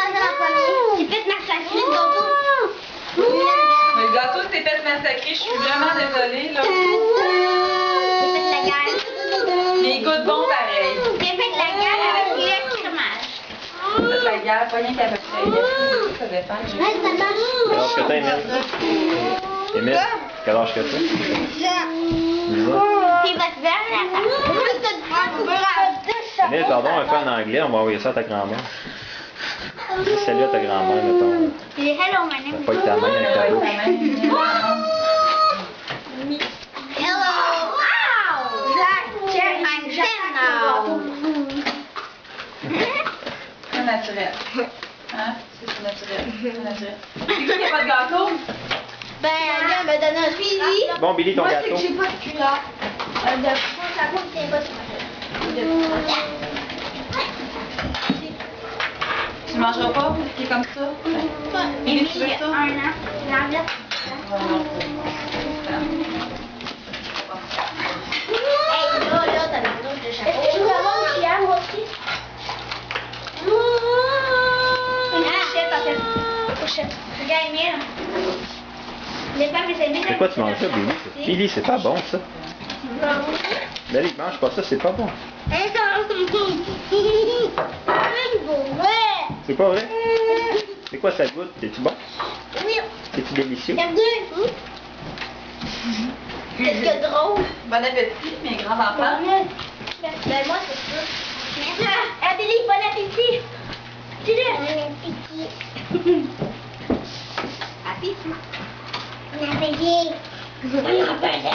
choisir en premier. J'ai fait massacrer le gâteau. Mais le gâteau s'est fait massacrer, je suis vraiment désolée, là. J'ai fait de la guerre. Mais il goûte bon pareil. J'ai fait de la guerre avec le crémage. J'ai fait de la guerre, pas rien qu'avec ça. Ça dépend. Ouais, ça marche. Quel âge que t'as, Émile? Émile, quel âge que t'as? Puis votre verre, là, Émile, pardon, un peu en anglais, on va envoyer ça à ta grand-mère. Dis salut à ta grand-mère, mettons. Il est hello, my Ça name. va pas être ta main avec ta bouche. Hello. Wow. Zach, check my pen now. C'est naturel. Hein? C'est naturel. C'est naturel. C'est qui qui a pas de gâteau? Ben, elle m'a donné un suivi. Bon, Billy, ton Moi, gâteau. c'est que j'ai pas de cuillère. De ça compte, c'est pas sur Tu mangeras pas? Qui est comme ça? Il tu veux y a ça? 1 an. L'arbitre. Hey, là, t'as le dos de chapeau. Est-ce que je peux avoir une cuillère, moi aussi? Une fourchette, en fait. Fourchette. Regarde, Emile. Les femmes, les amis. C'est quoi tu manges ça, Billy? Billy, c'est pas bon, ça. Billy, mange pas ça, c'est pas bon. C'est pas vrai? C'est quoi ça goûte? C'est-tu bon? Oui. C'est-tu délicieux? T'aimes deux? Qu'est-ce que drôle? Bon appétit, mes grands-enfants. Ben, moi, c'est ça. Adélie, bon appétit. Dis-le. Bon appétit. Appétit. Bon appétit. Bon appétit.